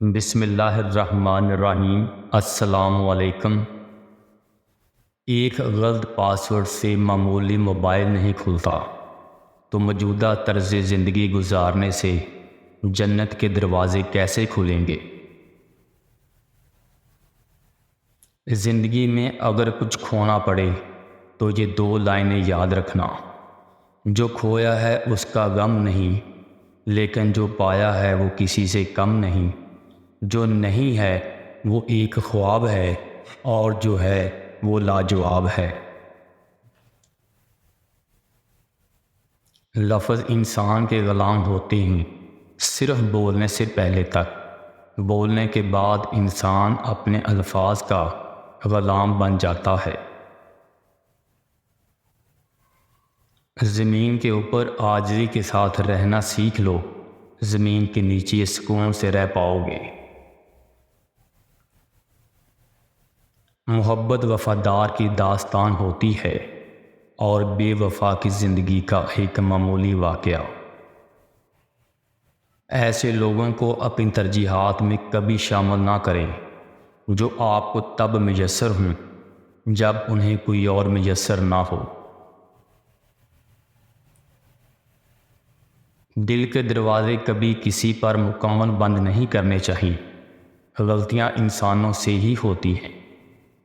بسم اللہ الرحمن الرحیم۔ السلام علیکم۔ ایک غلط پاسورڈ سے معمولی موبائل نہیں کھلتا تو موجودہ طرز زندگی گزارنے سے جنت کے دروازے کیسے کھلیں گے؟ زندگی میں اگر کچھ کھونا پڑے تو یہ 2 لائنیں یاد رکھنا: جو کھویا ہے اس کا غم نہیں، لیکن جو پایا ہے وہ کسی سے کم نہیں۔ جو نہیں ہے وہ ایک خواب ہے، اور جو ہے وہ لاجواب ہے۔ لفظ انسان کے غلام ہوتے ہیں، صرف بولنے سے پہلے تک۔ بولنے کے بعد انسان اپنے الفاظ کا غلام بن جاتا ہے۔ زمین کے اوپر عاجزی کے ساتھ رہنا سیکھ لو، زمین کے نیچے سکون سے رہ پاؤ گے۔ محبت وفادار کی داستان ہوتی ہے، اور بے وفا کی زندگی کا ایک معمولی واقعہ۔ ایسے لوگوں کو اپنی ترجیحات میں کبھی شامل نہ کریں جو آپ کو تب میسر ہوں جب انہیں کوئی اور میسر نہ ہو۔ دل کے دروازے کبھی کسی پر مکمل بند نہیں کرنے چاہیے۔ غلطیاں انسانوں سے ہی ہوتی ہیں۔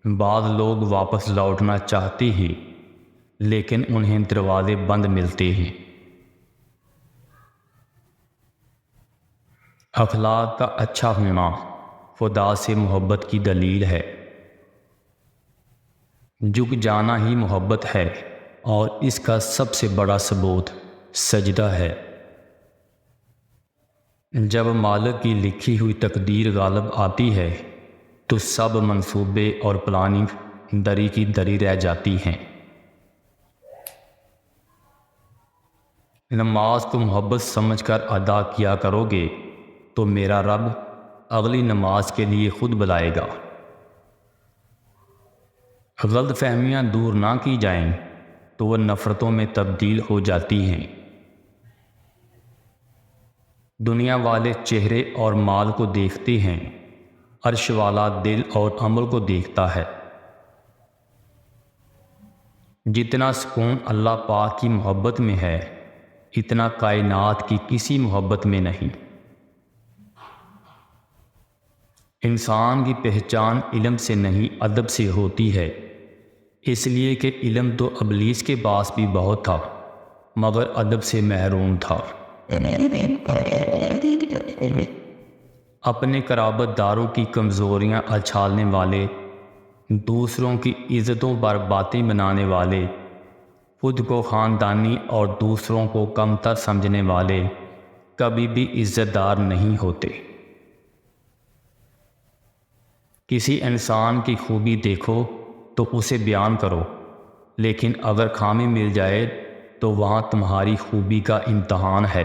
بعض لوگ واپس لوٹنا چاہتے ہیں، لیکن انہیں دروازے بند ملتے ہیں۔ اخلاق کا اچھا ہونا خدا سے محبت کی دلیل ہے۔ جھک جانا ہی محبت ہے، اور اس کا سب سے بڑا ثبوت سجدہ ہے۔ جب مالک کی لکھی ہوئی تقدیر غالب آتی ہے تو سب منصوبے اور پلاننگ دری کی دری رہ جاتی ہیں۔ نماز کو محبت سمجھ کر ادا کیا کرو گے تو میرا رب اگلی نماز کے لیے خود بلائے گا۔ غلط فہمیاں دور نہ کی جائیں تو وہ نفرتوں میں تبدیل ہو جاتی ہیں۔ دنیا والے چہرے اور مال کو دیکھتے ہیں، عرش والا دل اور عمل کو دیکھتا ہے۔ جتنا سکون اللہ پاک کی محبت میں ہے، اتنا کائنات کی کسی محبت میں نہیں۔ انسان کی پہچان علم سے نہیں ادب سے ہوتی ہے، اس لیے کہ علم تو ابلیس کے پاس بھی بہت تھا، مگر ادب سے محروم تھا۔ اپنے قرابت داروں کی کمزوریاں اچھالنے والے، دوسروں کی عزتوں پر باتیں بنانے والے، خود کو خاندانی اور دوسروں کو کمتر سمجھنے والے کبھی بھی عزت دار نہیں ہوتے۔ کسی انسان کی خوبی دیکھو تو اسے بیان کرو، لیکن اگر خامی مل جائے تو وہاں تمہاری خوبی کا امتحان ہے۔